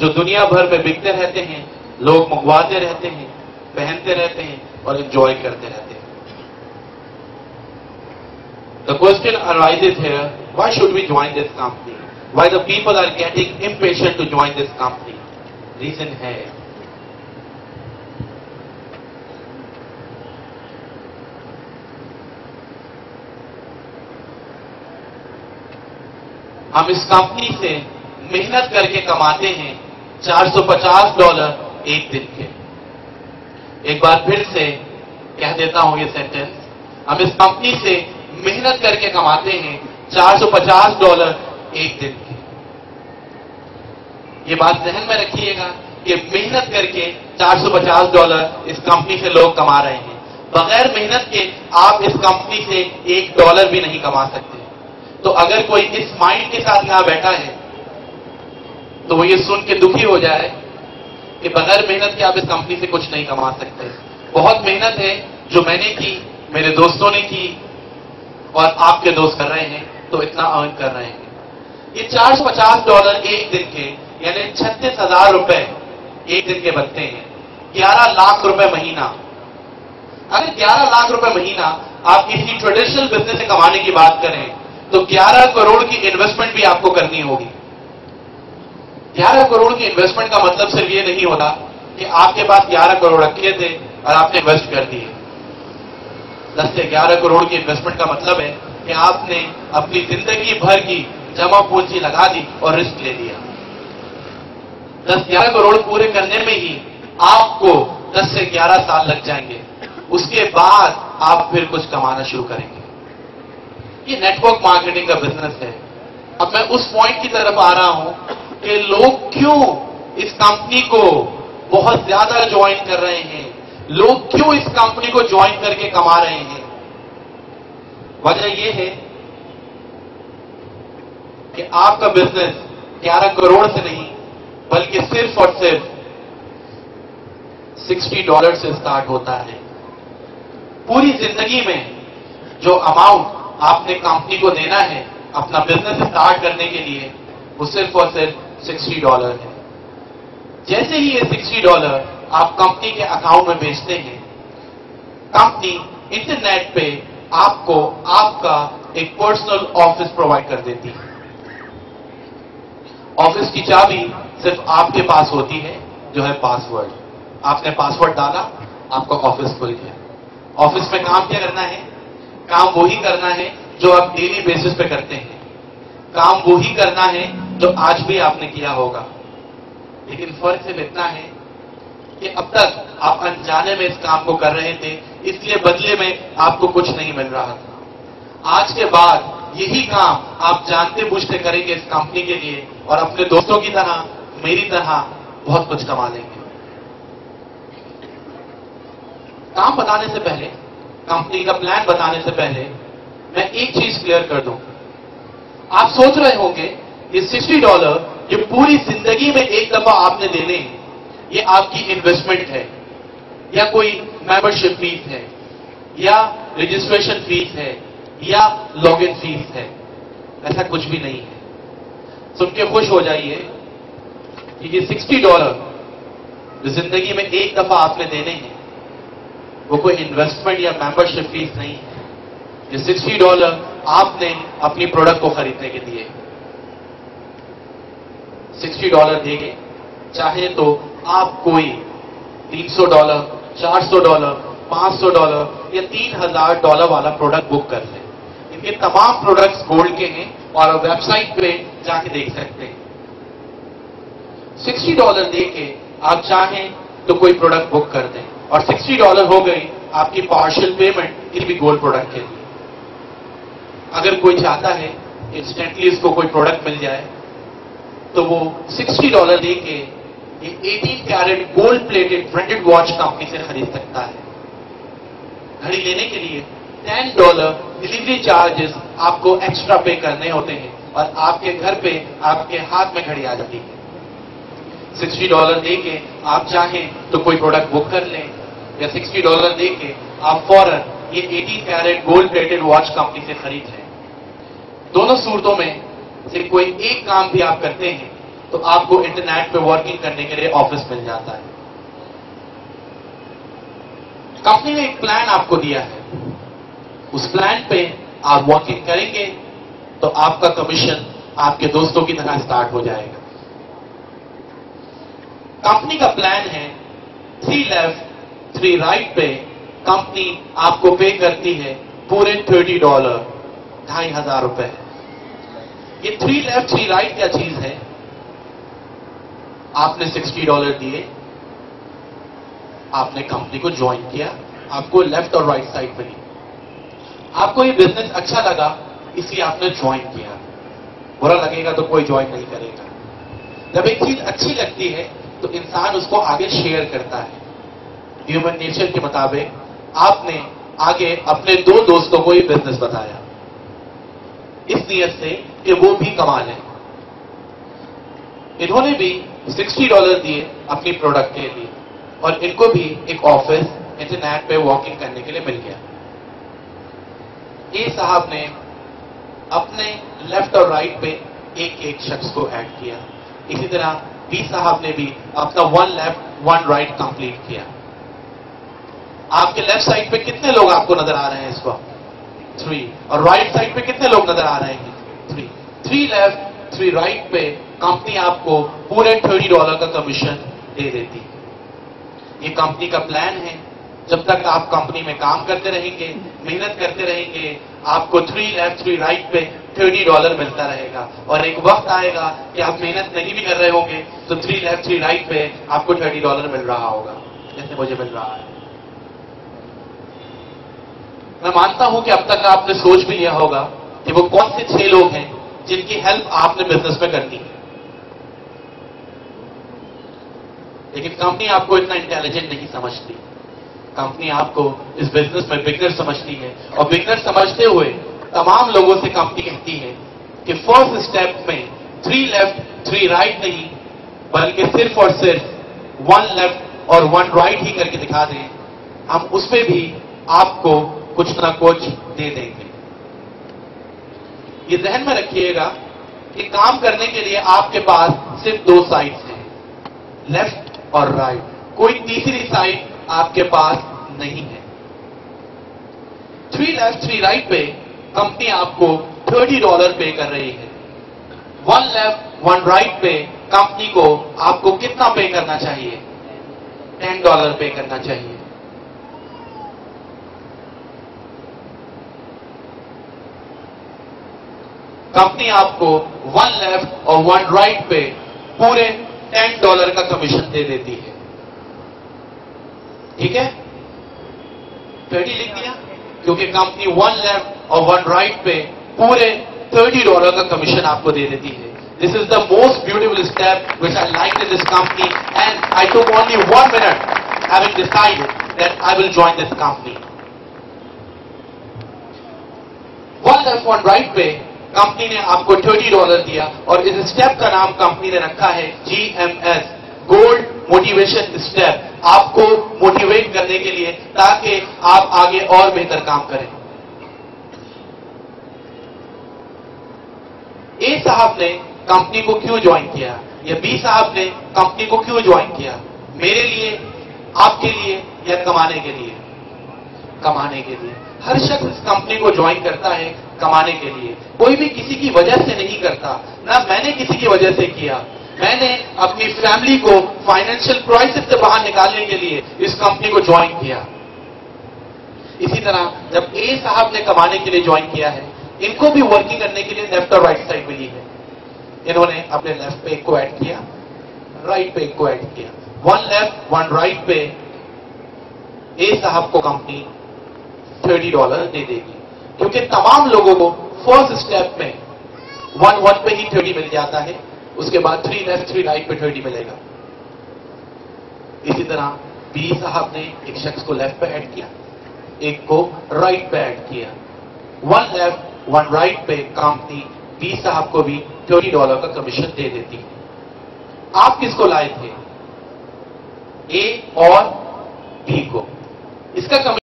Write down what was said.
जो दुनिया भर में बिकते रहते हैं, लोग मंगवाते रहते हैं, पहनते रहते हैं और एंजॉय करते रहते हैं. The question arises here, why should we join this company? Why the people are getting impatient to join this company? Reason है, हम इस कंपनी से मेहनत करके कमाते हैं $450 एक दिन के. एक बार फिर से कह देता हूं ये सेंटेंस, हम इस कंपनी से मेहनत करके कमाते हैं $450 एक दिन के. ये बात ध्यान में रखिएगा कि मेहनत करके $450 इस कंपनी से लोग कमा रहे हैं. बगैर मेहनत के आप इस कंपनी से $1 भी नहीं कमा सकते. तो अगर कोई इस माइंड के साथ यहां बैठा है तो वो ये सुन के दुखी हो जाए कि बगैर मेहनत के आप इस कंपनी से कुछ नहीं कमा सकते. बहुत मेहनत है जो मैंने की, मेरे दोस्तों ने की और आपके दोस्त कर रहे हैं, तो इतना अर्न कर रहे हैं. ये $450 एक दिन के यानी 36,000 रुपए एक दिन के बनते हैं. 11 लाख रुपए महीना. अगर 11 लाख रुपए महीना आप किसी ट्रेडिशनल बिजनेस से कमाने की बात करें तो 11 करोड़ की इन्वेस्टमेंट भी आपको करनी होगी. 11 करोड़ की इन्वेस्टमेंट का मतलब सिर्फ ये नहीं होता कि आपके पास 11 करोड़ रखे थे और आपने इन्वेस्ट कर दिए. 10 से 11 करोड़ की इन्वेस्टमेंट का मतलब है कि आपने अपनी जिंदगी भर की जमा पूंजी लगा दी और रिस्क ले लिया. 10-11 करोड़ पूरे करने में ही आपको 10 से 11 साल लग जाएंगे. उसके बाद आप फिर कुछ कमाना शुरू करेंगे. ये नेटवर्क मार्केटिंग का बिजनेस है. अब मैं उस पॉइंट की तरफ आ रहा हूं कि लोग क्यों इस कंपनी को बहुत ज्यादा ज्वाइन कर रहे हैं, लोग क्यों इस कंपनी को ज्वाइन करके कमा रहे हैं. वजह यह है कि आपका बिजनेस 11 करोड़ से नहीं बल्कि सिर्फ और सिर्फ $60 से स्टार्ट होता है. पूरी जिंदगी में जो अमाउंट आपने कंपनी को देना है अपना बिजनेस स्टार्ट करने के लिए, वो सिर्फ और सिर्फ $60 है. जैसे ही ये $60 आप कंपनी के अकाउंट में भेजते हैं, कंपनी इंटरनेट पे आपको आपका एक पर्सनल ऑफिस प्रोवाइड कर देती है. ऑफिस की चाबी सिर्फ आपके पास होती है, जो है पासवर्ड. आपने पासवर्ड डाला, आपका ऑफिस खुल गया. ऑफिस में काम क्या करना है? काम वही करना है जो आप डेली बेसिस पे करते हैं. काम वही करना है जो आज भी आपने किया होगा. लेकिन फर्क सिर्फ इतना है कि अब तक आप अनजाने में इस काम को कर रहे थे, इसलिए बदले में आपको कुछ नहीं मिल रहा था. आज के बाद यही काम आप जानते बूझते करेंगे इस कंपनी के लिए और अपने दोस्तों की तरह, मेरी तरह बहुत कुछ कमा लेंगे. काम बताने से पहले, कंपनी का प्लान बताने से पहले मैं एक चीज क्लियर कर दूं. आप सोच रहे होंगे ये $60 ये पूरी जिंदगी में एक दफा आपने देने हैं, ये आपकी इन्वेस्टमेंट है या कोई मेंबरशिप फीस है या रजिस्ट्रेशन फीस है या लॉगिन फीस है. ऐसा कुछ भी नहीं है. सुन के खुश हो जाइए कि ये $60 जो जिंदगी में एक दफा आपने देने हैं, वो कोई इन्वेस्टमेंट या मेंबरशिप फीस नहीं है. ये $60 आपने अपनी प्रोडक्ट को खरीदने के लिए. $60 देंगे, चाहे तो आप कोई $300, $400, $500 या $3000 वाला प्रोडक्ट बुक कर लें. इनके तमाम प्रोडक्ट्स गोल्ड के हैं और वेबसाइट पे जाके देख सकते हैं. $60 देके आप चाहें तो कोई प्रोडक्ट बुक कर दें और $60 हो गई आपकी पार्शियल पेमेंट किसी भी गोल्ड प्रोडक्ट के लिए. अगर कोई चाहता है इंस्टेंटली इसको कोई प्रोडक्ट मिल जाए तो वो $60 देके ये 18 carat gold plated branded watch company से खरीद सकता है. घड़ी लेने के लिए $10 डिलीवरी चार्जेस आपको एक्स्ट्रा पे करने होते हैं और आपके घर पे आपके हाथ में घड़ी आ जाती है. $60 देके आप चाहें तो कोई प्रोडक्ट बुक कर लें या $60 देके आप फौरन ये 18 carat gold plated watch company से खरीद लें. दोनों सूरतों में से कोई एक काम भी आप करते हैं तो आपको इंटरनेट पे वर्किंग करने के लिए ऑफिस मिल जाता है। कंपनी ने एक प्लान आपको दिया है, उस प्लान पे आप वर्किंग करेंगे तो आपका कमीशन आपके दोस्तों की तरह स्टार्ट हो जाएगा। कंपनी का प्लान है 3 लेफ्ट 3 राइट पे कंपनी आपको पे करती है पूरे $30, $2,500। ये 3 लेफ्ट 3 राइट क्या चीज है? आपने $60 दिए, आपने कंपनी को ज्वाइन किया, आपको लेफ्ट और राइट साइड मिली, आपको ये बिजनेस अच्छा लगा इसलिए आपने ज्वाइन किया। बुरा लगेगा तो कोई ज्वाइन नहीं करेगा। जब एक चीज अच्छी लगती है तो इंसान उसको आगे शेयर करता है। ह्यूमन नेचर के मुताबिक आपने आगे अपने 2 दोस्तों को ये बिजनेस बताया इस नियत से कि वो भी कमा लें। इन्होंने भी $60 दिए अपनी प्रोडक्ट के लिए और इनको भी एक ऑफिस इंटरनेट पे वॉकिंग करने के लिए मिल गया। ए साहब ने अपने लेफ्ट और राइट पे एक शख्स को ऐड किया। इसी तरह बी साहब ने भी अपना 1 लेफ्ट 1 राइट कंप्लीट किया। आपके लेफ्ट साइड पे कितने लोग आपको नजर आ रहे हैं इस वक्त? 3। और राइट साइड पे कितने लोग नजर आ रहे हैं? 3। 3 लेफ्ट 3 राइट पे कंपनी आपको पूरे $30 का कमीशन दे देती है। ये कंपनी का प्लान है। जब तक आप कंपनी में काम करते रहेंगे, मेहनत करते रहेंगे, आपको 3 लेफ्ट 3 राइट पे $30 मिलता रहेगा। और एक वक्त आएगा कि आप मेहनत नहीं भी कर रहे होंगे तो 3 लेफ्ट 3 राइट पे आपको $30 मिल रहा होगा, जैसे मुझे मिल रहा है। मैं मानता हूं कि अब तक आपने सोच भी लिया होगा कि वो कौन से 6 लोग हैं जिनकी हेल्प आपने बिजनेस में करनी है। लेकिन कंपनी आपको इतना इंटेलिजेंट नहीं समझती। कंपनी आपको इस बिजनेस में बिगनर समझती है और बिगनर समझते हुए तमाम लोगों से कंपनी कहती है कि फर्स्ट स्टेप में 3 लेफ्ट 3 राइट नहीं बल्कि सिर्फ और सिर्फ 1 लेफ्ट और 1 राइट ही करके दिखा दें, हम उसमें भी आपको कुछ ना कुछ दे देंगे। ये ध्यान में रखिएगा कि काम करने के लिए आपके पास सिर्फ 2 साइड्स हैं, लेफ्ट और राइट। कोई तीसरी साइड आपके पास नहीं है। 3 लेफ्ट 3 राइट पे कंपनी आपको $30 पे कर रही है। 1 लेफ्ट 1 राइट पे कंपनी को आपको कितना पे करना चाहिए? $10 पे करना चाहिए। कंपनी आपको 1 लेफ्ट और 1 राइट पे पूरे $10 का कमीशन दे देती है। ठीक है, 30 लिख दिया क्योंकि कंपनी 1 लेफ्ट और 1 राइट पे पूरे $30 का कमीशन आपको दे देती है। This is the most beautiful step which I like in this company and I took only 1 minute having decided that I will join this company. 1 left 1 right पे company ने आपको $30 दिया और इस स्टेप का नाम कंपनी ने रखा है GMS, गोल्ड मोटिवेशन स्टेप। आपको मोटिवेट करने के लिए ताकि आप आगे और बेहतर काम करें। ए साहब ने कंपनी को क्यों ज्वाइन किया या बी साहब ने कंपनी को क्यों ज्वाइन किया? मेरे लिए, आपके लिए या कमाने के लिए? कमाने के लिए। हर शख्स इस कंपनी को ज्वाइन करता है कमाने के लिए। कोई भी किसी की वजह से नहीं करता, ना मैंने किसी की वजह से किया। मैंने अपनी फैमिली को फाइनेंशियल क्राइसिस से बाहर निकालने के लिए इस कंपनी को ज्वाइन किया। इसी तरह जब ए साहब ने कमाने के लिए ज्वाइन किया है, इनको भी वर्किंग करने के लिए लेफ्ट और राइट साइड मिली है। इन्होंने अपने लेफ्ट पे एक को ऐड किया, राइट पे एक को ऐड किया। 1 लेफ्ट 1 राइट पे ए साहब को कंपनी $30 दे देगी क्योंकि तमाम लोगों को फर्स्ट स्टेप में 1 पे ही 30 मिल जाता है, उसके बाद 3 लेफ्ट 3 राइट पे 30 मिलेगा। इसी तरह बी साहब ने एक शख्स को लेफ्ट पे ऐड किया, एक को राइट पे ऐड किया। 1 लेफ्ट 1 राइट पे कंपनी बी साहब को भी $30 का कमीशन दे देती है। आप किसको लाए थे? ए और बी को। इसका